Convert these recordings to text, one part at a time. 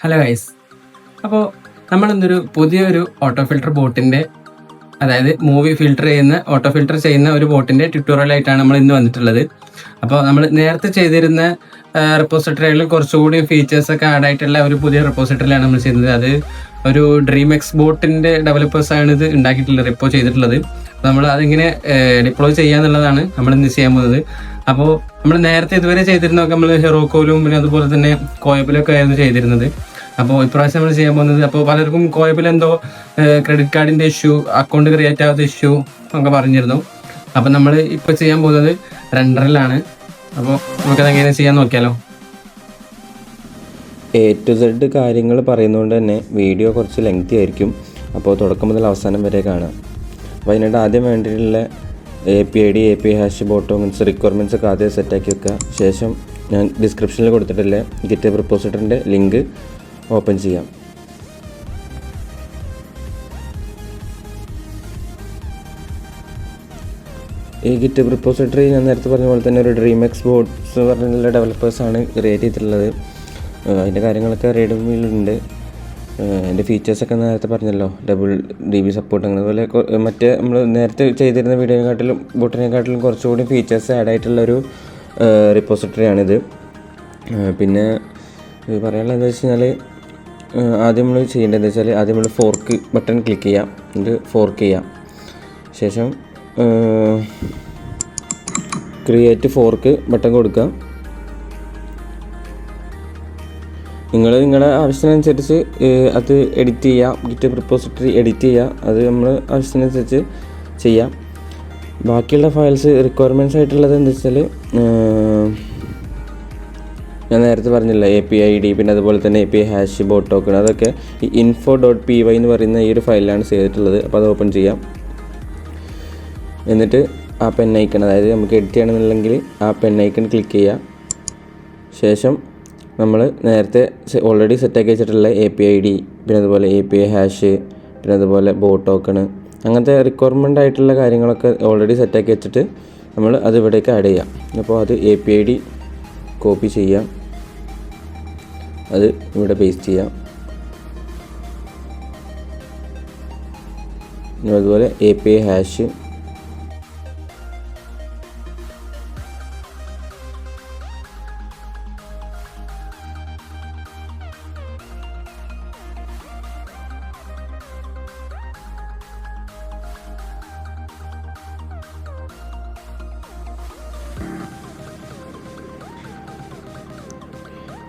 Hello guys, അപ്പോൾ നമ്മളിന്നൊരു പുതിയൊരു auto filter ബോട്ടിൻ്റെ, അതായത് മൂവി ഓട്ടോ ഫിൽട്ടർ ചെയ്യുന്ന ഒരു ബോട്ടിൻ്റെ ട്യൂട്ടോറിയലായിട്ടാണ് നമ്മൾ ഇന്ന് വന്നിട്ടുള്ളത്. അപ്പോൾ നമ്മൾ നേരത്തെ ചെയ്തിരുന്ന റിപ്പോസിറ്ററികളിൽ കുറച്ചുകൂടി ഫീച്ചേഴ്സൊക്കെ ആഡ് ആയിട്ടുള്ള ഒരു പുതിയ റിപ്പോസിറ്ററിലാണ് നമ്മൾ ചെയ്യുന്നത്. അത് ഒരു ഡ്രീം എക്സ് ബോട്ടിൻ്റെ ഡെവലപ്പേഴ്സാണ് ഇത് ഉണ്ടാക്കിയിട്ടുള്ളത്, റിപ്പോ ചെയ്തിട്ടുള്ളത്. അപ്പോൾ നമ്മൾ അതിങ്ങനെ ഡിപ്ലോയ് ചെയ്യാന്നുള്ളതാണ് നമ്മൾ ഇന്ന് ചെയ്യാൻ പോകുന്നത്. അപ്പോൾ നമ്മൾ നേരത്തെ ഇതുവരെ ചെയ്തിരുന്നതൊക്കെ നമ്മൾ ഹെറോക്കോലും പിന്നെ അതുപോലെ തന്നെ കോയബിലൊക്കെ ആയിരുന്നു ചെയ്തിരുന്നത്. അപ്പോൾ ഇപ്രാവശ്യം നമ്മൾ ചെയ്യാൻ പോകുന്നത്, അപ്പോൾ പലർക്കും കോയബിൽ എന്തോ ക്രെഡിറ്റ് കാർഡിൻ്റെ ഇഷ്യൂ, അക്കൗണ്ട് ക്രിയേറ്റ് ആവാത്ത ഇഷ്യൂ ഒക്കെ പറഞ്ഞിരുന്നു. അപ്പോൾ നമ്മൾ ഇപ്പോൾ ചെയ്യാൻ പോകുന്നത് റെൻഡറിലാണ്. അപ്പോൾ നമുക്കത് എങ്ങനെ ചെയ്യാൻ നോക്കിയാലോ. A to Z കാര്യങ്ങൾ പറയുന്നതുകൊണ്ട് തന്നെ വീഡിയോ കുറച്ച് ലെങ്തി ആയിരിക്കും. അപ്പോൾ തുടക്കം മുതൽ അവസാനം വരെ കാണാം. അപ്പോൾ അതിനായിട്ട് ആദ്യം വേണ്ടിയിട്ടുള്ള API ഹാഷ് ബോട്ടോമിൻസ് റിക്വയർമെൻറ്റ്സ് ഒക്കെ ആദ്യം സെറ്റാക്കി വെക്കുക. ശേഷം ഞാൻ ഡിസ്ക്രിപ്ഷനിൽ കൊടുത്തിട്ടുള്ള ഗിറ്റബ് റിപ്പോസിറ്ററിൻ്റെ ലിങ്ക് ഓപ്പൺ ചെയ്യാം. ഈ ഗിറ്റബ് റിപ്പോസിറ്ററി ഞാൻ നേരത്തെ പറഞ്ഞ പോലെ തന്നെ ഒരു ഡ്രീം എക്സ് ബോട്ട്സ് പറഞ്ഞിട്ടുള്ള ഡെവലപ്പേഴ്സാണ് ക്രിയേറ്റ് ചെയ്തിട്ടുള്ളത്. അതിൻ്റെ കാര്യങ്ങളൊക്കെ റെഡിമിലുണ്ട്. അതിൻ്റെ ഫീച്ചേഴ്സൊക്കെ നേരത്തെ പറഞ്ഞല്ലോ, ഡബിൾ DB സപ്പോർട്ട്, അങ്ങനെ അതുപോലെ മറ്റേ നമ്മൾ നേരത്തെ ചെയ്തിരുന്ന വീഡിയോനെക്കാട്ടിലും ബോട്ടിനെക്കാട്ടിലും കുറച്ചുകൂടി ഫീച്ചേഴ്സ് ആഡ് ആയിട്ടുള്ളൊരു റിപ്പോസിറ്ററിയാണിത്. പിന്നെ പറയാനുള്ളത് എന്താ വെച്ച് കഴിഞ്ഞാൽ, ആദ്യം നമ്മൾ ചെയ്യേണ്ടതെന്ന് വെച്ചാൽ ആദ്യം നമ്മൾ ഫോർക്ക് ബട്ടൺ ക്ലിക്ക് ചെയ്യാം, എന്നിട്ട് ഫോർക്ക് ചെയ്യാം. ശേഷം ക്രിയേറ്റ് ഫോർക്ക് ബട്ടൺ കൊടുക്കാം. നിങ്ങളുടെ ആവശ്യത്തിനനുസരിച്ച് അത് എഡിറ്റ് ചെയ്യാം. ഗിറ്റബ് റിപ്പോസിറ്ററി എഡിറ്റ് ചെയ്യാം, അത് നമ്മൾ ആവശ്യത്തിനനുസരിച്ച് ചെയ്യാം. ബാക്കിയുള്ള ഫയൽസ് റിക്വയർമെൻറ്റ്സ് ആയിട്ടുള്ളത് എന്താ വെച്ചാൽ, ഞാൻ നേരത്തെ പറഞ്ഞില്ല API ID, പിന്നെ അതുപോലെ തന്നെ API ഹാഷ് ബോട്ട് ടോക്കൺ, അതൊക്കെ ഈ info.py എന്ന് പറയുന്ന ഈ ഒരു ഫയലിലാണ് ചെയ്തിട്ടുള്ളത്. അപ്പോൾ അത് ഓപ്പൺ ചെയ്യാം. എന്നിട്ട് ആ പെൻ ഐക്കൺ, അതായത് നമുക്ക് എഡിറ്റ് ചെയ്യണമെന്നുണ്ടെങ്കിൽ ആ പെൻ ഐക്കൺ ക്ലിക്ക് ചെയ്യാം. ശേഷം നമ്മൾ നേരത്തെ ഓൾറെഡി സെറ്റാക്കി വെച്ചിട്ടുള്ള API ID, പിന്നെ അതുപോലെ API ഹാഷ്, പിന്നെ അതുപോലെ ബോട്ട് ടോക്കൺ, അങ്ങനത്തെ റിക്വയർമെൻ്റ് ആയിട്ടുള്ള കാര്യങ്ങളൊക്കെ ഓൾറെഡി സെറ്റാക്കി വെച്ചിട്ട് നമ്മൾ അത് ഇവിടേക്ക് ആഡ് ചെയ്യാം. അപ്പോൾ അത് API ID കോപ്പി ചെയ്യാം, അത് ഇവിടെ പേസ്റ്റ് ചെയ്യാം. അതുപോലെ API ഹാഷ്,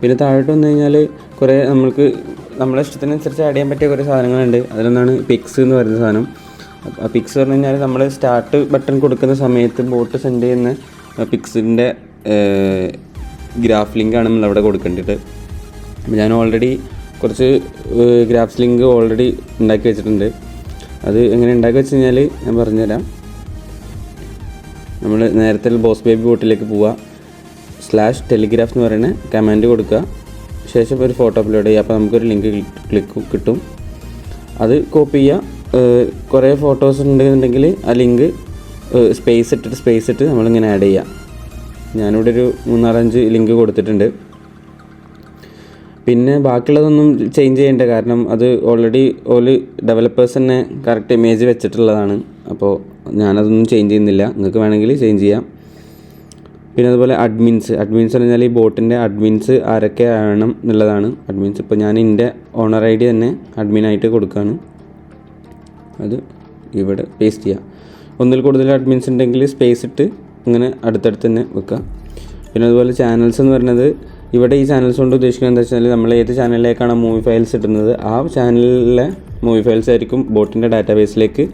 പിന്നെ താഴോട്ട് വന്നു കഴിഞ്ഞാൽ കുറേ നമ്മൾക്ക് നമ്മളെ ഇഷ്ടത്തിനനുസരിച്ച് ആഡ് ചെയ്യാൻ പറ്റിയ കുറേ സാധനങ്ങളുണ്ട്. അതിലൊന്നാണ് പിക്സ് എന്ന് പറയുന്ന സാധനം. ആ പിക്സ് പറഞ്ഞു കഴിഞ്ഞാൽ നമ്മൾ സ്റ്റാർട്ട് ബട്ടൺ കൊടുക്കുന്ന സമയത്ത് ബോട്ട് സെൻഡ് ചെയ്യുന്ന പിക്സിൻ്റെ ഗ്രാഫ് ലിങ്കാണ് നമ്മളവിടെ കൊടുക്കേണ്ടത്. ഞാൻ ഓൾറെഡി കുറച്ച് ഗ്രാഫ്സ് ലിങ്ക് ഓൾറെഡി ഉണ്ടാക്കി വെച്ചിട്ടുണ്ട്. അത് എങ്ങനെ ഉണ്ടാക്കി വെച്ച് കഴിഞ്ഞാൽ ഞാൻ പറഞ്ഞുതരാം. നമ്മൾ നേരത്തെ ബോസ് ബേബി ബോട്ടിലേക്ക് പോവുക, /ടെലിഗ്രാഫ് എന്ന് പറയുന്ന കമാൻഡ് കൊടുക്കുക. ശേഷം ഒരു ഫോട്ടോ അപ്ലോഡ് ചെയ്യുക. അപ്പോൾ നമുക്കൊരു ലിങ്ക് കിട്ടും. അത് കോപ്പി ചെയ്യുക. കുറേ ഫോട്ടോസ് ഉണ്ടെന്നുണ്ടെങ്കിൽ ആ ലിങ്ക് സ്പേസ് ഇട്ടിട്ട് നമ്മളിങ്ങനെ ആഡ് ചെയ്യുക. ഞാനിവിടെ ഒരു 3-4-5 ലിങ്ക് കൊടുത്തിട്ടുണ്ട്. പിന്നെ ബാക്കിയുള്ളതൊന്നും ചേഞ്ച് ചെയ്യേണ്ട, കാരണം അത് ഓൾറെഡി ഡെവലപ്പേഴ്സ് തന്നെ കറക്റ്റ് ഇമേജ് വെച്ചിട്ടുള്ളതാണ്. അപ്പോൾ ഞാനതൊന്നും ചേഞ്ച് ചെയ്യുന്നില്ല. നിങ്ങൾക്ക് വേണമെങ്കിൽ ചേഞ്ച് ചെയ്യാം. പിന്നെ അതുപോലെ അഡ്മിൻസ് പറഞ്ഞാൽ ഈ ബോട്ടിൻ്റെ അഡ്മിൻസ് ആരൊക്കെ ആവണം എന്നുള്ളതാണ്. അഡ്മിൻസ് ഇപ്പോൾ ഞാൻ എൻ്റെ ഓണർ ID തന്നെ അഡ്മിനായിട്ട് കൊടുക്കുകയാണ്. അത് ഇവിടെ പേസ്റ്റ് ചെയ്യുക. ഒന്നിൽ കൂടുതൽ അഡ്മിൻസ് ഉണ്ടെങ്കിൽ സ്പേസ് ഇട്ട് ഇങ്ങനെ അടുത്തടുത്ത് തന്നെ വെക്കുക. പിന്നെ അതുപോലെ ചാനൽസ് എന്ന് പറയുന്നത്, ഇവിടെ ഈ ചാനൽസ് കൊണ്ട് ഉദ്ദേശിക്കുന്നത് എന്താ വെച്ചാൽ, നമ്മൾ ഏത് ചാനലിലേക്കാണ് മൂവി ഫയൽസ് ഇടുന്നത് ആ ചാനലിലെ മൂവി ഫയൽസ് ആയിരിക്കും ബോട്ടിൻ്റെ ഡാറ്റാബേസിലേക്ക്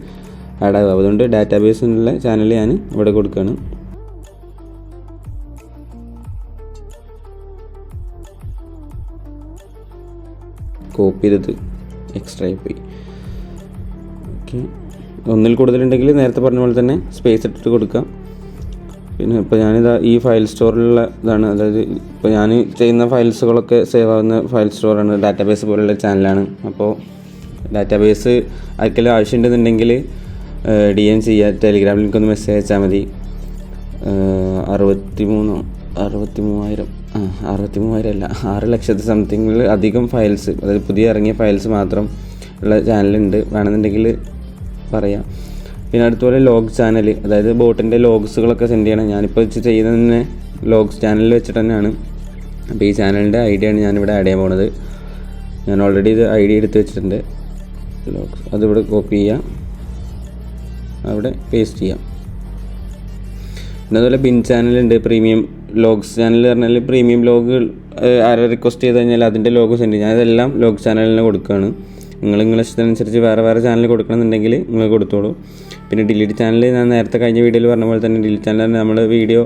ആഡ് ആവുക. അതുകൊണ്ട് ഡാറ്റാബേസിനുള്ള ചാനൽ ഞാൻ ഇവിടെ കൊടുക്കുകയാണ്. കോപ്പി ചെയ്തത് എക്സ്ട്രാ പോയി. ഓക്കെ, ഒന്നിൽ കൂടുതലുണ്ടെങ്കിൽ നേരത്തെ പറഞ്ഞ പോലെ തന്നെ സ്പേസ് ഇട്ടിട്ട് കൊടുക്കാം. പിന്നെ ഇപ്പോൾ ഞാനിതാ ഈ ഫയൽ സ്റ്റോറിലുള്ള ഇതാണ്, അതായത് ഇപ്പോൾ ഞാൻ ചെയ്യുന്ന ഫയൽസുകളൊക്കെ സേവ് ആവുന്ന ഫയൽ സ്റ്റോറാണ്. ഡാറ്റാബേസ് പോലുള്ള ചാനലാണ്. അപ്പോൾ ഡാറ്റാബേസ് ആർക്കെങ്കിലും ആവശ്യമുണ്ടെന്നുണ്ടെങ്കിൽ DM ചെയ്യുക. ടെലിഗ്രാമിൽ എനിക്കൊന്ന് മെസ്സേജ് അയച്ചാൽ മതി. 63 63,000 അല്ല 6,00,000 സംതിങ്ങിൽ അധികം ഫയൽസ്, അതായത് പുതിയ ഇറങ്ങിയ ഫയൽസ് മാത്രം ഉള്ള ചാനലുണ്ട്. വേണമെന്നുണ്ടെങ്കിൽ പറയാം. പിന്നെ അതുപോലെ ലോഗ് ചാനൽ, അതായത് ബോട്ടിൻ്റെ ലോഗ്സുകളൊക്കെ സെൻഡ് ചെയ്യണം. ഞാനിപ്പോൾ ചെയ്യുന്നത് തന്നെ ലോഗ്സ് ചാനലിൽ വെച്ചിട്ട് തന്നെയാണ്. അപ്പോൾ ഈ ചാനലിൻ്റെ ഐഡിയ ആണ് ഞാനിവിടെ ആഡ് ചെയ്യാൻ പോകുന്നത്. ഞാൻ ഓൾറെഡി ഇത് ഐഡിയ എടുത്ത് വെച്ചിട്ടുണ്ട്. ലോഗ്സ് അതിവിടെ കോപ്പി ചെയ്യാം, അവിടെ പേസ്റ്റ് ചെയ്യാം. പിന്നെ അതുപോലെ ബിൻ ചാനലുണ്ട്, പ്രീമിയം ലോഗ്സ് ചാനൽ പറഞ്ഞാൽ പ്രീമിയം ലോഗ് ആരെ റിക്വസ്റ്റ് ചെയ്ത് കഴിഞ്ഞാൽ അതിൻ്റെ ലോഗ് സെൻഡ് ചെയ്യും. ഞാനിതെല്ലാം ലോഗ് ചാനലിന് കൊടുക്കുകയാണ്. നിങ്ങളെ ഇഷ്ടത്തിനനുസരിച്ച് വേറെ ചാനൽ കൊടുക്കണമെന്നുണ്ടെങ്കിൽ നിങ്ങൾ കൊടുത്തോളൂ. പിന്നെ ഡിലീറ്റ് ചാനൽ ഞാൻ നേരത്തെ കഴിഞ്ഞ വീഡിയോയിൽ പറഞ്ഞ പോലെ തന്നെ ഡിലീറ്റ് ചാനൽ നമ്മൾ വീഡിയോ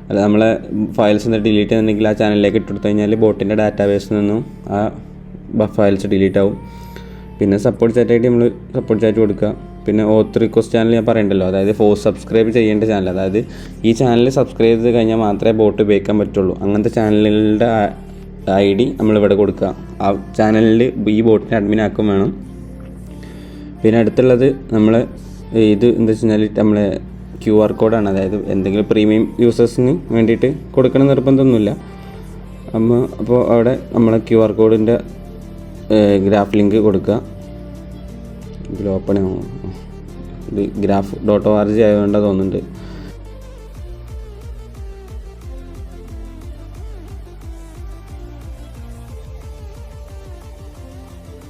അല്ല നമ്മളെ ഫയൽസ് ഒന്ന് ഡിലീറ്റ് ചെയ്യുന്നുണ്ടെങ്കിൽ ആ ചാനലിലേക്ക് ഇട്ട് കൊടുത്തു കഴിഞ്ഞാൽ ബോട്ടിൻ്റെ ഡാറ്റാബേസിൽ നിന്നും ആ ഫയൽസ് ഡിലീറ്റ് ആവും. പിന്നെ സപ്പോർട്ട് ചാറ്റായിട്ട് നമ്മൾ സപ്പോർട്ട് ചാറ്റ് കൊടുക്കുക. പിന്നെ ഓത്ത് റിക്വസ്റ്റ് ചാനൽ ഞാൻ പറയണ്ടല്ലോ, അതായത് ഫോഴ്സ് സബ്സ്ക്രൈബ് ചെയ്യേണ്ട ചാനൽ, അതായത് ഈ ചാനൽ സബ്സ്ക്രൈബ് ചെയ്ത് കഴിഞ്ഞാൽ മാത്രമേ ബോട്ട് ഉപയോഗിക്കാൻ പറ്റുള്ളൂ. അങ്ങനത്തെ ചാനലുകളുടെ ID നമ്മളിവിടെ കൊടുക്കുക. ആ ചാനലിൽ ഈ ബോട്ടിൻ്റെ അഡ്മിനാക്കും വേണം. പിന്നെ അടുത്തുള്ളത് ഇത് എന്താ വെച്ച് കഴിഞ്ഞാൽ നമ്മളെ QR കോഡാണ്. അതായത് എന്തെങ്കിലും പ്രീമിയം യൂസേഴ്സിന് വേണ്ടിയിട്ട് കൊടുക്കണം നിർബന്ധമൊന്നുമില്ല. അപ്പോൾ അവിടെ നമ്മളെ QR കോഡിൻ്റെ ഗ്രാഫ് ലിങ്ക് കൊടുക്കുക. ഇതിൽ ഓപ്പൺ ആവും, ഇത് graph.org ആയതുകൊണ്ട് തോന്നുന്നുണ്ട്.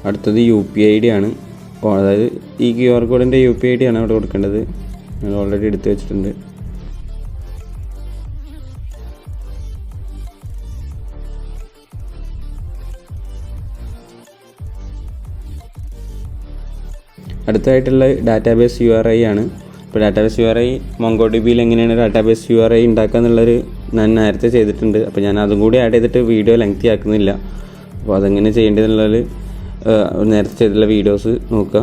അടുത്തത് UPI ആണ്. അതായത് ഈ QR കോഡിൻ്റെ UPI ആണ് അവിടെ കൊടുക്കേണ്ടത്. ഞാൻ ഓൾറെഡി എടുത്ത് വെച്ചിട്ടുണ്ട്. അടുത്തായിട്ടുള്ള ഡാറ്റാബേസ് URI ആണ്. ഇപ്പോൾ ഡാറ്റാബേസ് URI MongoDBയിൽ എങ്ങനെയാണ് ഡാറ്റാബേസ് URI ഉണ്ടാക്കുക എന്നുള്ളൊരു ഞാൻ നേരത്തെ ചെയ്തിട്ടുണ്ട്. അപ്പോൾ ഞാൻ അതും കൂടി ആഡ് ചെയ്തിട്ട് വീഡിയോ ലെങ്തി ആക്കുന്നില്ല. അപ്പോൾ അതെങ്ങനെ ചെയ്യേണ്ടതെന്നുള്ളത് നേരത്തെ ചെയ്തിട്ടുള്ള വീഡിയോസ് നോക്കുക.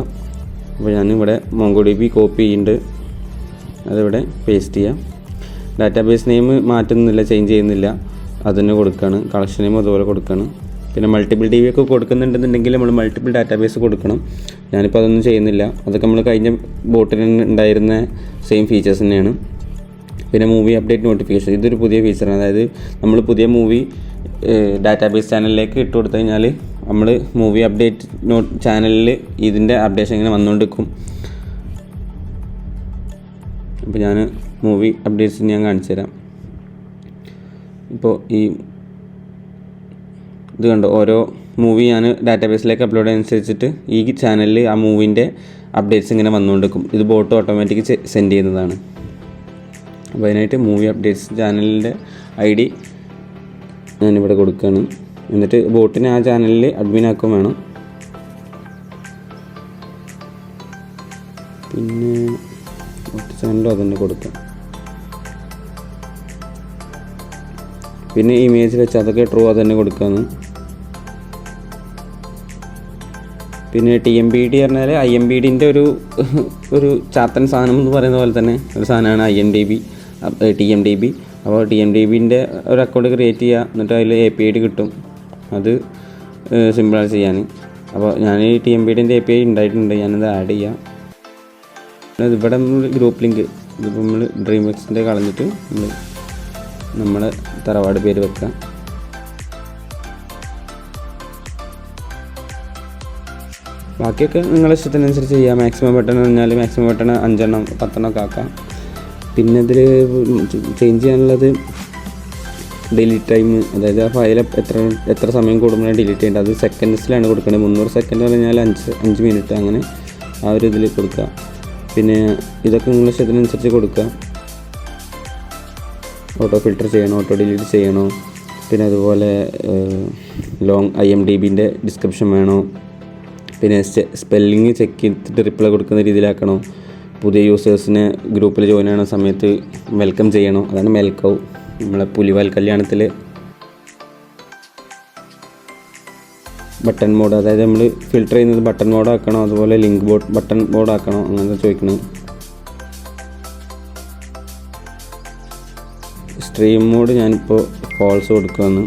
അപ്പോൾ ഞാനിവിടെ MongoDB കോപ്പി ചെയ്യുന്നുണ്ട്, അതിവിടെ പേസ്റ്റ് ചെയ്യാം. ഡാറ്റാബേസ് നെയിം മാറ്റുന്നില്ല, ചേഞ്ച് ചെയ്യുന്നില്ല, അതിന് കൊടുക്കുകയാണ്. കളക്ഷൻ നെയിം അതുപോലെ കൊടുക്കുകയാണ്. പിന്നെ മൾട്ടിപ്പിൾ DB ഒക്കെ കൊടുക്കുന്നുണ്ടെന്നുണ്ടെങ്കിൽ നമ്മൾ മൾട്ടിപ്പിൾ ഡാറ്റാബേസ് കൊടുക്കണം. ഞാനിപ്പോൾ അതൊന്നും ചെയ്യുന്നില്ല. അതൊക്കെ നമ്മൾ കഴിഞ്ഞ ബോട്ടിന് ഉണ്ടായിരുന്ന സെയിം ഫീച്ചേഴ്സ് തന്നെയാണ്. പിന്നെ മൂവി അപ്ഡേറ്റ് നോട്ടിഫിക്കേഷൻ, ഇതൊരു പുതിയ ഫീച്ചറാണ്. അതായത് നമ്മൾ പുതിയ മൂവി ഡാറ്റാബേസ് ചാനലിലേക്ക് ഇട്ട് കൊടുത്തു കഴിഞ്ഞാൽ നമ്മൾ മൂവി അപ്ഡേറ്റ് ചാനലിൽ ഇതിൻ്റെ അപ്ഡേഷൻ ഇങ്ങനെ വന്നുകൊണ്ടിരിക്കും. അപ്പോൾ ഞാൻ മൂവി അപ്ഡേറ്റ്സ് ഞാൻ കാണിച്ചു തരാം. ഇപ്പോൾ ഇത് കണ്ടോ, ഓരോ മൂവി ഞാൻ ഡാറ്റാബേസിലേക്ക് അപ്ലോഡ് ചെയ്യുന്നതനുസരിച്ചിട്ട് ഈ ചാനലിൽ ആ മൂവിൻ്റെ അപ്ഡേറ്റ്സ് ഇങ്ങനെ വന്നുകൊണ്ടിരിക്കും. ഇത് ബോട്ട് ഓട്ടോമാറ്റിക് സെൻഡ് ചെയ്യുന്നതാണ്. അപ്പോൾ അതിനായിട്ട് മൂവി അപ്ഡേറ്റ്സ് ചാനലിൻ്റെ ID ഞാനിവിടെ കൊടുക്കുകയാണ്. എന്നിട്ട് ബോട്ടിനെ ആ ചാനലിൽ അഡ്മിനാക്കും വേണം. പിന്നെ ബോട്ട് ചാനലും അതുതന്നെ കൊടുക്കാം. പിന്നെ ഇമേജ് വെച്ച് അതൊക്കെ ട്രൂ അത് തന്നെ കൊടുക്കാമെന്ന്. പിന്നെ TMBD പറഞ്ഞാൽ IMBDൻ്റെ ഒരു ചാത്തൻ സാധനം എന്ന് പറയുന്ന പോലെ തന്നെ ഒരു സാധനമാണ് TMDB. അപ്പോൾ TMDBൻ്റെ ഒരു അക്കൗണ്ട് ക്രിയേറ്റ് ചെയ്യുക, എന്നിട്ട് അതിൽ API കിട്ടും. അത് സിമ്പിളാണ് ചെയ്യാൻ. അപ്പോൾ ഞാൻ ഈ TMBDൻ്റെ API ഉണ്ടായിട്ടുണ്ട്, ഞാനത് ആഡ് ചെയ്യാം. ഇവിടെ നമ്മൾ ഗ്രൂപ്പ് ലിങ്ക് ഇതിപ്പോൾ നമ്മൾ DreamWorksൻ്റെ കളഞ്ഞിട്ട് നമ്മളെ തറവാട് പേര് വെക്കുക. ബാക്കിയൊക്കെ നിങ്ങളുടെ ഇഷ്ടത്തിനനുസരിച്ച് ചെയ്യാം. മാക്സിമം ബട്ടൺ പറഞ്ഞാൽ മാക്സിമം ബട്ടൺ 5 10 ഒക്കെ ആക്കാം. പിന്നെ ഇതിൽ ചേഞ്ച് ചെയ്യാനുള്ളത് ഡിലീറ്റ് ടൈം, അതായത് ആ ഫയൽ എത്ര സമയം കൂടുമ്പോഴാണ് ഡിലീറ്റ് ചെയ്യേണ്ടത്, അത് സെക്കൻഡ്സിലാണ് കൊടുക്കേണ്ടത്. 300 സെക്കൻഡ് പറഞ്ഞാൽ 5 മിനിറ്റ്, അങ്ങനെ ആ ഒരു ഇതിൽ കൊടുക്കുക. പിന്നെ ഇതൊക്കെ നിങ്ങളുടെ ഇഷ്ടത്തിനനുസരിച്ച് കൊടുക്കുക. ഓട്ടോ ഫിൽറ്റർ ചെയ്യണോ, ഓട്ടോ ഡിലീറ്റ് ചെയ്യണോ, പിന്നെ അതുപോലെ ലോങ് IMDBൻ്റെ ഡിസ്ക്രിപ്ഷൻ വേണോ, പിന്നെ സ്പെല്ലിങ് ചെക്ക് ചെയ്തിട്ട് റിപ്ലൈ കൊടുക്കുന്ന രീതിയിലാക്കണോ, പുതിയ യൂസേഴ്സിനെ ഗ്രൂപ്പിൽ ജോയിൻ ചെയ്യുന്ന സമയത്ത് വെൽക്കം ചെയ്യണോ, അതാണ് മെൽക്കൗ നമ്മളെ പുലിവാൽ കല്യാണത്തിൽ. ബട്ടൺ മോഡ്, അതായത് നമ്മൾ ഫിൽറ്റർ ചെയ്യുന്നത് ബട്ടൺ മോഡ് ആക്കണോ, അതുപോലെ ലിങ്ക് ബട്ടൺ മോഡ് ആക്കണോ, അങ്ങനത്തെ ചോദിക്കണം. സ്ട്രീം മോഡ് ഞാനിപ്പോൾ ഫാൾസ് കൊടുക്കുമെന്ന്.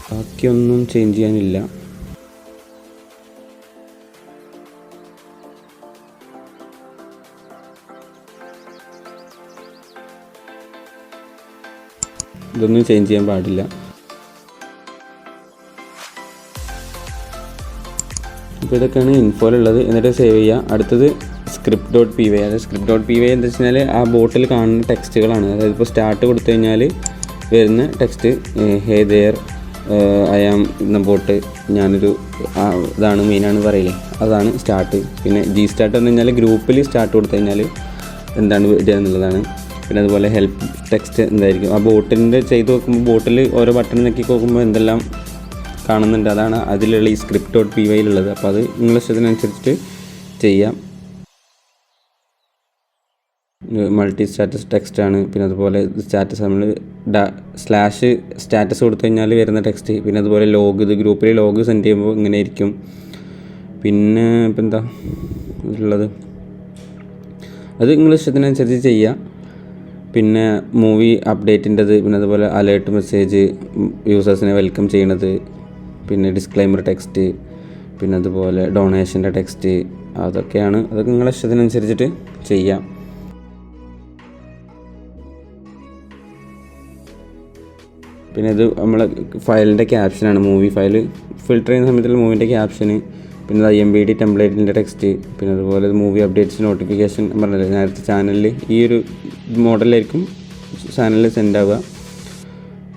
ബാക്കിയൊന്നും ചേഞ്ച് ചെയ്യാനില്ല. ഇതൊന്നും ചേഞ്ച് ചെയ്യാൻ പാടില്ല. അപ്പോൾ ഇതൊക്കെയാണ് ഇൻഫോയിലുള്ളത്. എന്നിട്ട് സേവ് ചെയ്യുക. അടുത്തത് script.py. അതായത് script.py എന്താ വെച്ച് കഴിഞ്ഞാൽ ആ ബോട്ടിൽ കാണുന്ന ടെക്സ്റ്റുകളാണ്. അതായത് ഇപ്പോൾ സ്റ്റാർട്ട് കൊടുത്തു കഴിഞ്ഞാൽ വരുന്ന text hey there I am എന്ന ബോട്ട് ഞാനൊരു ഇതാണ് മെയിനാണ് പറയില്ലേ, അതാണ് സ്റ്റാർട്ട്. പിന്നെ ജി സ്റ്റാർട്ട് എന്ന് കഴിഞ്ഞാൽ ഗ്രൂപ്പിൽ സ്റ്റാർട്ട് കൊടുത്തു കഴിഞ്ഞാൽ എന്താണ് വരിക എന്നുള്ളതാണ്. പിന്നെ അതുപോലെ ഹെൽപ്പ് ടെക്സ്റ്റ് എന്തായിരിക്കും ആ ബോട്ടിൻ്റെ ചെയ്ത് നോക്കുമ്പോൾ ബോട്ടിൽ ഓരോ ബട്ടൺ നോക്കി നോക്കുമ്പോൾ എന്തെല്ലാം കാണുന്നുണ്ട്, അതാണ് അതിലുള്ള ഈ script.pyയിലുള്ളത്. അപ്പോൾ അത് നിങ്ങളുടെ ഇഷ്ടത്തിനനുസരിച്ചിട്ട് ചെയ്യാം. മൾട്ടി സ്റ്റാറ്റസ് ടെക്സ്റ്റാണ്. പിന്നെ അതുപോലെ സ്റ്റാറ്റസ് നമ്മൾ സ്ലാഷ് സ്റ്റാറ്റസ് കൊടുത്തു കഴിഞ്ഞാൽ വരുന്ന ടെക്സ്റ്റ്. പിന്നെ അതുപോലെ ലോഗ്, ഇത് ഗ്രൂപ്പിൽ ലോഗ് സെൻഡ് ചെയ്യുമ്പോൾ ഇങ്ങനെ ആയിരിക്കും. പിന്നെ ഇപ്പം എന്താ ഉള്ളത്, അത് നിങ്ങളുടെ ഇഷ്ടത്തിനനുസരിച്ച് ചെയ്യാം. പിന്നെ മൂവി അപ്ഡേറ്റിൻ്റെത്, പിന്നെ അതുപോലെ അലേർട്ട് മെസ്സേജ്, യൂസേഴ്സിനെ വെൽക്കം ചെയ്യണത്, പിന്നെ ഡിസ്ക്ലൈമർ ടെക്സ്റ്റ്, പിന്നെ അതുപോലെ ഡൊണേഷൻ്റെ ടെക്സ്റ്റ്, അതൊക്കെ നിങ്ങളുടെ ഇഷ്ടത്തിനനുസരിച്ചിട്ട് ചെയ്യാം. പിന്നെ ഇത് നമ്മളെ ഫയലിൻ്റെ ക്യാപ്ഷനാണ്. മൂവി ഫയൽ ഫിൽട്ടർ ചെയ്യുന്ന സമയത്തുള്ള മൂവിൻ്റെ ക്യാപ്ഷന്, പിന്നെ IMDb ടെംപ്ലേറ്റിൻ്റെ ടെക്സ്റ്റ്, പിന്നെ അതുപോലെ മൂവി അപ്ഡേറ്റ്സ് നോട്ടിഫിക്കേഷൻ പറഞ്ഞില്ലേ നേരത്തെ ചാനലിൽ ഈ ഒരു മോഡലായിരിക്കും ചാനലിൽ സെൻഡ് ആവുക.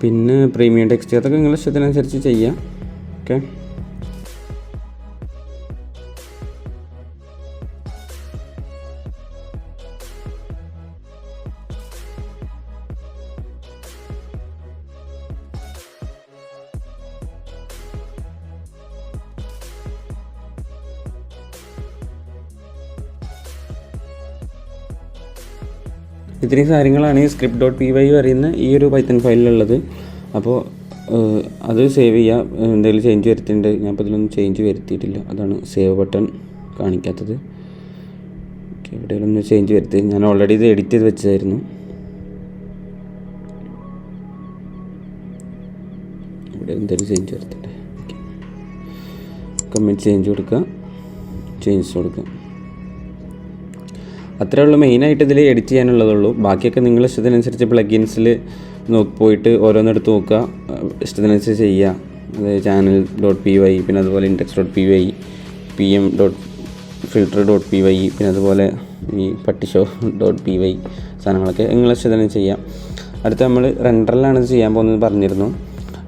പിന്നെ പ്രീമിയം ടെക്സ്റ്റ്, അതൊക്കെ നിങ്ങളുടെ ഇഷ്ടത്തിനനുസരിച്ച് ചെയ്യാം. ഓക്കെ, ഇത്രയും കാര്യങ്ങളാണ് ഈ script.py പറയുന്ന ഈ ഒരു പൈത്തൺ ഫയലിലുള്ളത്. അപ്പോൾ അത് സേവ് ചെയ്യുക. എന്തെങ്കിലും ചേഞ്ച് വരുത്തിയിട്ടുണ്ട്, ഞാൻ ഇപ്പോൾ ഇതിലൊന്നും ചേഞ്ച് വരുത്തിയിട്ടില്ല, അതാണ് സേവ് ബട്ടൺ കാണിക്കാത്തത്. ഓക്കെ, എവിടെയെങ്കിലും ചേഞ്ച് വരുത്തി, ഞാൻ ഓൾറെഡി ഇത് എഡിറ്റ് ചെയ്ത് വെച്ചതായിരുന്നു. ഇവിടെ എന്തെങ്കിലും ചേഞ്ച് വരുത്തിയിട്ട് കമൻറ്റ് ചേഞ്ച് കൊടുക്കുക, ചേഞ്ച് കൊടുക്കുക. അത്രേ ഉള്ളൂ. മെയിനായിട്ട് ഇതിൽ എഡിറ്റ് ചെയ്യാനുള്ളതുള്ളൂ. ബാക്കിയൊക്കെ നിങ്ങളുടെ ഇഷ്ടത്തിനനുസരിച്ച് പ്ലഗിൻസിൽ പോയിട്ട് ഓരോന്നെടുത്ത് നോക്കുക, ഇഷ്ടത്തിനനുസരിച്ച് ചെയ്യുക. അതായത് channel.py, പിന്നെ അതുപോലെ index.py, pm.filter.py, പിന്നെ അതുപോലെ ഈ പട്ടിഷോ.py സാധനങ്ങളൊക്കെ നിങ്ങളുടെ ഇഷ്ടത്തിന് ചെയ്യാം. അടുത്ത് നമ്മൾ റെൻഡറിലാണ് ഇത് ചെയ്യാൻ പോകുന്നത് പറഞ്ഞിരുന്നു.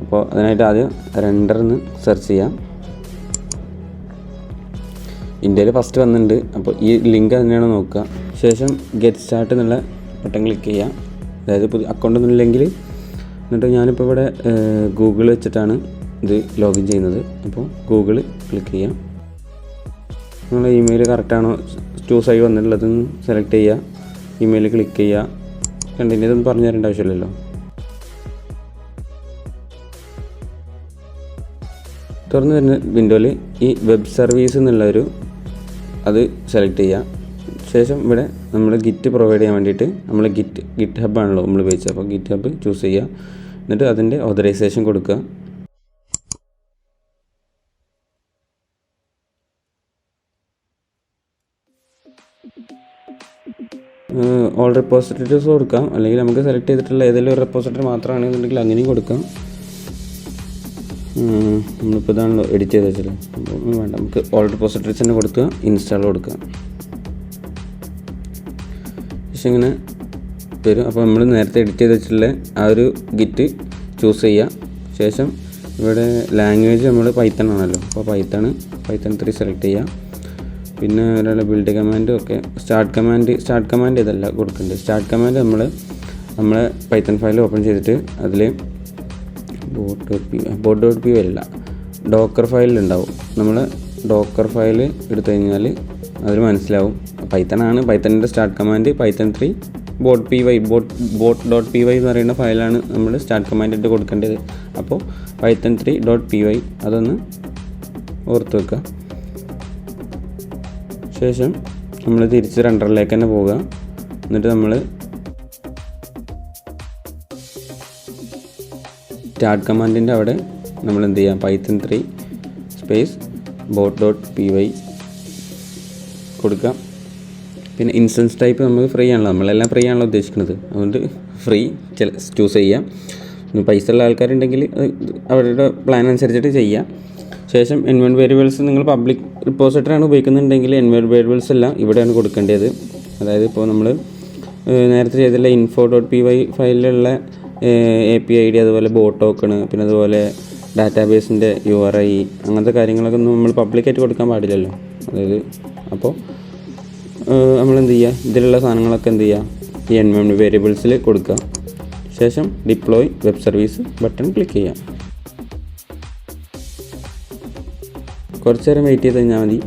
അപ്പോൾ അതിനായിട്ട് ആദ്യം റെൻഡറിന്ന് സെർച്ച് ചെയ്യാം. ഇന്ത്യയിൽ ഫസ്റ്റ് വന്നിട്ടുണ്ട്. അപ്പോൾ ഈ ലിങ്ക് തന്നെയാണ് നോക്കുക. ശേഷം ഗെറ്റ് സ്റ്റാർട്ട് എന്നുള്ള ബട്ടൺ ക്ലിക്ക് ചെയ്യാം. അതായത് പുതിയ അക്കൗണ്ടൊന്നും ഇല്ലെങ്കിൽ, എന്നിട്ട് ഞാനിപ്പോൾ ഇവിടെ ഗൂഗിൾ വെച്ചിട്ടാണ് ഇത് ലോഗിൻ ചെയ്യുന്നത്. അപ്പോൾ ഗൂഗിൾ ക്ലിക്ക് ചെയ്യാം. നിങ്ങളുടെ ഇമെയിൽ കറക്റ്റാണോ ചൂസ് ആയി വന്നിട്ടുള്ളതെന്ന് സെലക്ട് ചെയ്യുക. ഇമെയിൽ ക്ലിക്ക് ചെയ്യുക. കണ്ടിന്യൂ, ഇതൊന്നും പറഞ്ഞു തരേണ്ട ആവശ്യമില്ലല്ലോ. തുറന്ന് വരുന്ന വിൻഡോയിൽ ഈ വെബ് സർവീസ് എന്നുള്ളൊരു അത് സെലക്ട് ചെയ്യുക. ശേഷം ഇവിടെ നമ്മൾ ഗിറ്റ് പ്രൊവൈഡ് ചെയ്യാൻ വേണ്ടിയിട്ട് നമ്മൾ ഗിറ്റ് ഹബ് ആണല്ലോ നമ്മൾ ഉപയോഗിച്ചത്. അപ്പോൾ ഗിറ്റ് ഹബ് ചൂസ് ചെയ്യുക. എന്നിട്ട് അതിൻ്റെ ഓതറൈസേഷൻ കൊടുക്കുക. ഓൾ റെപ്പോസിറ്ററീസ് കൊടുക്കാം, അല്ലെങ്കിൽ നമുക്ക് സെലക്ട് ചെയ്തിട്ടുള്ള ഏതെങ്കിലും ഒരു റെപ്പോസിറ്ററി മാത്രമാണെന്നുണ്ടെങ്കിൽ അങ്ങനെയും കൊടുക്കാം. നമ്മളിപ്പോൾ ഇതാണല്ലോ എഡിറ്റ് ചെയ്ത് വെച്ചത്. അപ്പോൾ വേണ്ട, നമുക്ക് ഓൾ റെപ്പോസിറ്ററീസ് തന്നെ കൊടുക്കുക, ഇൻസ്റ്റാൾ കൊടുക്കുക. പക്ഷേ ഇങ്ങനെ വരും. അപ്പോൾ നമ്മൾ നേരത്തെ എഡിറ്റ് ചെയ്ത് വെച്ചിട്ടുള്ള ആ ഒരു ഗിറ്റ് ചൂസ് ചെയ്യുക. ശേഷം ഇവിടെ ലാംഗ്വേജ് നമ്മൾ പൈത്തൺ ആണല്ലോ, അപ്പോൾ പൈത്തൺ 3 സെലക്ട് ചെയ്യുക. പിന്നെ ഒരാളെ ബിൽഡ് കമാൻഡും ഒക്കെ സ്റ്റാർട്ട് കമാൻഡ് ഇതല്ല കൊടുക്കേണ്ടത്. സ്റ്റാർട്ട് കമാൻഡ് നമ്മളെ പൈത്തൺ ഫയൽ ഓപ്പൺ ചെയ്തിട്ട് അതിൽ ബോട്ട്.py അല്ല, ഡോക്കർ ഫയലിലുണ്ടാവും. നമ്മൾ ഡോക്കർ ഫയൽ എടുത്തു കഴിഞ്ഞാൽ അതിൽ മനസ്സിലാവും പൈത്തണാണ്. പൈത്തണിൻ്റെ സ്റ്റാർട്ട് കമാൻഡ് പൈത്തൺ 3 ബോട്ട്.py എന്ന് പറയുന്ന ഫയലാണ് നമ്മൾ സ്റ്റാർട്ട് കമാൻഡ് ഇട്ട് കൊടുക്കേണ്ടത്. അപ്പോൾ പൈത്തൺ 3.py അതൊന്ന് ഓർത്ത് വെക്കുക. ശേഷം നമ്മൾ തിരിച്ച് റെൻഡറിലേക്ക് തന്നെ പോവുക. എന്നിട്ട് നമ്മൾ സ്റ്റാർട്ട് കമാൻഡിൻ്റെ അവിടെ നമ്മൾ എന്ത് ചെയ്യാം, പൈത്തൺ 3 സ്പേസ് ബോട്ട്.py കൊടുക്കാം. പിന്നെ ഇൻസ്റ്റൻസ് ടൈപ്പ് നമുക്ക് ഫ്രീ ആണല്ലോ, നമ്മളെല്ലാം ഫ്രീ ആണല്ലോ ഉദ്ദേശിക്കുന്നത്, അതുകൊണ്ട് ഫ്രീ ചൂസ് ചെയ്യാം. പൈസ ഉള്ള ആൾക്കാരുണ്ടെങ്കിൽ അവരുടെ പ്ലാൻ അനുസരിച്ചിട്ട് ചെയ്യാം. ശേഷം എൻവയോൺമെൻറ്റ് വേരിയബിൾസ് നിങ്ങൾ പബ്ലിക് റിപ്പോസിറ്ററിയാണ് ഉപയോഗിക്കുന്നുണ്ടെങ്കിൽ എൻവയോൺമെൻറ്റ് വേരിയബിൾസ് എല്ലാം ഇവിടെയാണ് കൊടുക്കേണ്ടത്. അതായത് ഇപ്പോൾ നമ്മൾ നേരത്തെ ചെയ്തിട്ടുള്ള info.py ഫയലിലുള്ള API ID, അതുപോലെ ബോട്ട് ടോക്കണ്, പിന്നെ അതുപോലെ ഡാറ്റാബേസിൻ്റെ URI, അങ്ങനത്തെ കാര്യങ്ങളൊക്കെ ഒന്നും നമ്മൾ പബ്ലിക്കായിട്ട് കൊടുക്കാൻ പാടില്ലല്ലോ. അതായത് അപ്പോൾ നമ്മൾ എന്ത് ചെയ്യുക, ഇതിലുള്ള സാധനങ്ങളൊക്കെ എന്ത് ചെയ്യുക, ഈ എൻവയോൺമെൻറ്റ് വേരിയബിൾസിൽ കൊടുക്കുക. ശേഷം deploy web service button click ചെയ്യാം. കുറച്ച് നേരം വെയിറ്റ് ചെയ്ത് കഴിഞ്ഞാൽ മതി.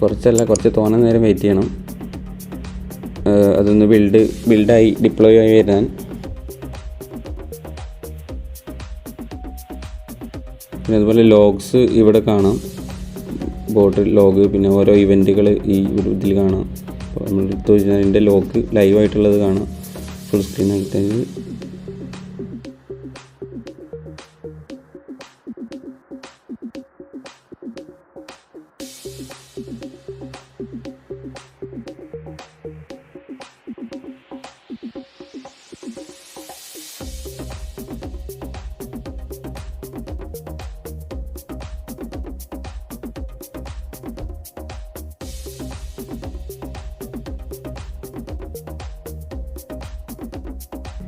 കുറച്ച് തോന്നുന്ന നേരം വെയിറ്റ് ചെയ്യണം. അതൊന്ന് ബിൽഡായി ഡിപ്ലോയ് ആയി വരാൻ. പിന്നെ അതുപോലെ ലോഗ്സ് ഇവിടെ കാണാം, ബോട്ട് ലോഗ്, പിന്നെ ഓരോ ഇവൻറ്റുകൾ ഈ ഒരു ഇതിൽ കാണാം. അപ്പോൾ നമ്മൾ എടുത്തു കഴിഞ്ഞാൽ അതിൻ്റെ ലോഗ് ലൈവായിട്ടുള്ളത് കാണാം ഫുൾ സ്ക്രീൻ ആയിട്ട്.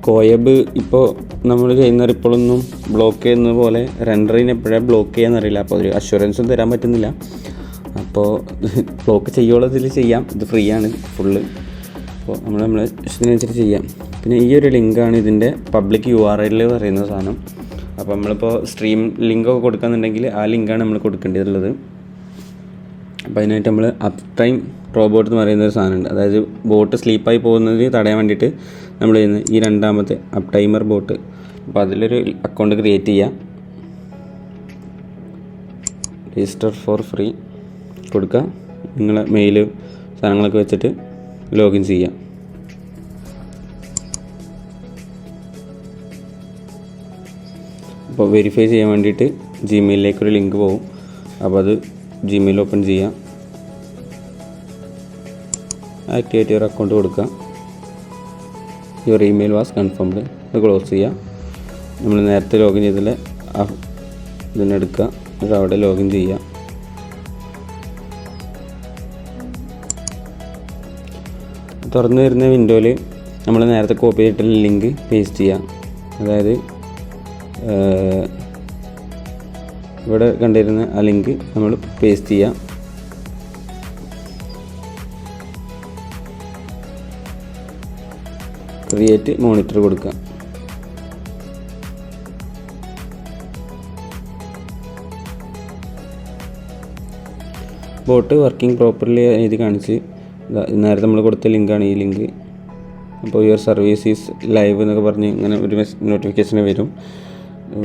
കോയബ് ഇപ്പോൾ നമ്മൾ ചെയ്യുന്ന റിപ്പോളൊന്നും ബ്ലോക്ക് ചെയ്യുന്ന പോലെ റെൻഡറിന് എപ്പോഴാണ് ബ്ലോക്ക് ചെയ്യാന്നറിയില്ല. അപ്പോൾ ഒരു അഷ്വറൻസും തരാൻ പറ്റുന്നില്ല. അപ്പോൾ ബ്ലോക്ക് ചെയ്യുള്ളതിൽ ചെയ്യാം, ഇത് ഫ്രീ ആണ് ഫുള്ള്. അപ്പോൾ നമ്മളെ ഇഷ്ടത്തിനനുസരിച്ച് ചെയ്യാം. പിന്നെ ഈ ഒരു ലിങ്കാണ് ഇതിൻ്റെ പബ്ലിക് URL പറയുന്ന സാധനം. അപ്പോൾ നമ്മളിപ്പോൾ സ്ട്രീം ലിങ്കൊക്കെ കൊടുക്കുന്നുണ്ടെങ്കിൽ ആ ലിങ്കാണ് നമ്മൾ കൊടുക്കേണ്ടതുള്ളത്. അപ്പോൾ അതിനായിട്ട് നമ്മൾ അപ് ടൈം റോബോട്ട് എന്ന് പറയുന്ന ഒരു സാധനമുണ്ട്. അതായത് ബോട്ട് സ്ലീപ്പായി പോകുന്നതിന് തടയാൻ വേണ്ടിയിട്ട് നമ്മൾ ചെയ്യുന്ന ഈ രണ്ടാമത്തെ അപ് ടൈമർ ബോട്ട്. അപ്പോൾ അതിലൊരു അക്കൗണ്ട് ക്രിയേറ്റ് ചെയ്യുക, രജിസ്റ്റർ ഫോർ ഫ്രീ കൊടുക്കുക, നിങ്ങളെ മെയിൽ സാധനങ്ങളൊക്കെ വെച്ചിട്ട് ലോഗിൻ ചെയ്യുക. അപ്പോൾ വെരിഫൈ ചെയ്യാൻ വേണ്ടിയിട്ട് ജിമെയിലിലേക്കൊരു ലിങ്ക് പോകും. അപ്പോൾ അത് ജിമെയിൽ ഓപ്പൺ ചെയ്യുക, ആക്ടിവേറ്റ് യുവർ അക്കൗണ്ട് കൊടുക്കുക, യുവർ ഇമെയിൽ വാസ് കൺഫേംഡ്, അത് ക്ലോസ് ചെയ്യുക. നമ്മൾ നേരത്തെ ലോഗിൻ ചെയ്തില്ല ഇതിനെടുക്കുക, എന്നിട്ട് അവിടെ ലോഗിൻ ചെയ്യുക. തുറന്നു വരുന്ന വിൻഡോയിൽ നമ്മൾ നേരത്തെ കോപ്പി ചെയ്തിട്ടുള്ള ലിങ്ക് പേസ്റ്റ് ചെയ്യുക. അതായത് ഇവിടെ കണ്ടിരുന്ന ആ ലിങ്ക് നമ്മൾ പേസ്റ്റ് ചെയ്യുക. ക്രിയേറ്റ് മോണിറ്റർ കൊടുക്കുക. ബോട്ട് വർക്കിംഗ് പ്രോപ്പർലി എഴുതി കാണിച്ച് നേരത്തെ നമ്മൾ കൊടുത്ത ലിങ്കാണ് ഈ ലിങ്ക്. അപ്പോൾ യുവർ സർവീസ് ഈസ് ലൈവ് എന്നൊക്കെ പറഞ്ഞ് ഇങ്ങനെ ഒരു നോട്ടിഫിക്കേഷൻ വരും.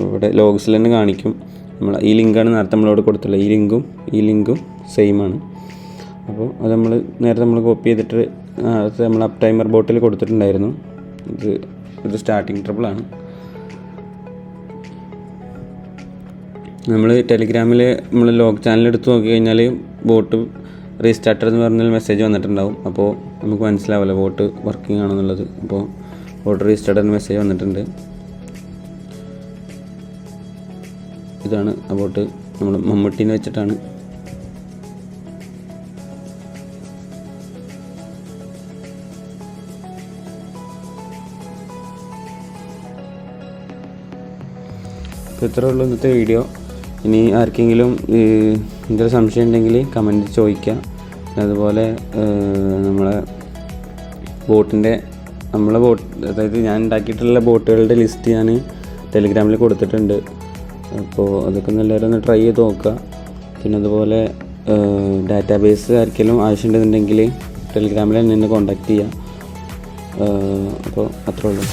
ഇവിടെ ലോഗ്സിൽ തന്നെ കാണിക്കും. ഈ ലിങ്കാണ് നേരത്തെ നമ്മളോട് കൊടുത്തുള്ളത്. ഈ ലിങ്കും സെയിം ആണ്. അപ്പോൾ അത് നേരത്തെ നമ്മൾ കോപ്പി ചെയ്തിട്ട് നമ്മൾ അപ് ടൈമർ ബോട്ടിൽ കൊടുത്തിട്ടുണ്ടായിരുന്നു. ഇത് സ്റ്റാർട്ടിങ് ട്രബിളാണ്. നമ്മൾ ടെലിഗ്രാമിൽ നമ്മൾ ലോഗ് ചാനൽ എടുത്ത് നോക്കി കഴിഞ്ഞാൽ ബോട്ട് റീസ്റ്റാർട്ടർ എന്ന് പറഞ്ഞാൽ മെസ്സേജ് വന്നിട്ടുണ്ടാവും. അപ്പോൾ നമുക്ക് മനസ്സിലാവില്ല ബോട്ട് വർക്കിംഗ് ആണെന്നുള്ളത്. അപ്പോൾ ബോട്ട് റീസ്റ്റാർട്ടർ മെസ്സേജ് വന്നിട്ടുണ്ട്. ഇതാണ് ആ ബോട്ട്, നമ്മൾ മമ്മൂട്ടീനെ വെച്ചിട്ടാണ്. അപ്പോൾ ഇത്രയേ ഉള്ളൂ ഇന്നത്തെ വീഡിയോ. ഇനി ആർക്കെങ്കിലും എന്തെങ്കിലും സംശയം ഉണ്ടെങ്കിൽ കമൻറ്റ് ചോദിക്കുക. അതുപോലെ നമ്മളെ ബോട്ട് അതായത് ഞാൻ ഉണ്ടാക്കിയിട്ടുള്ള ബോട്ടുകളുടെ ലിസ്റ്റ് ഞാൻ ടെലിഗ്രാമിൽ കൊടുത്തിട്ടുണ്ട്. അപ്പോൾ അതൊക്കെ എല്ലാവരും ഒന്ന് ട്രൈ ചെയ്ത് നോക്കുക. പിന്നെ അതുപോലെ ഡാറ്റാബേസ് ആർക്കെങ്കിലും ആവശ്യമുണ്ടെന്നുണ്ടെങ്കിൽ ടെലിഗ്രാമിൽ എന്നെ കോൺടാക്റ്റ് ചെയ്യുക. അപ്പോൾ അത്രേ ഉള്ളൂ.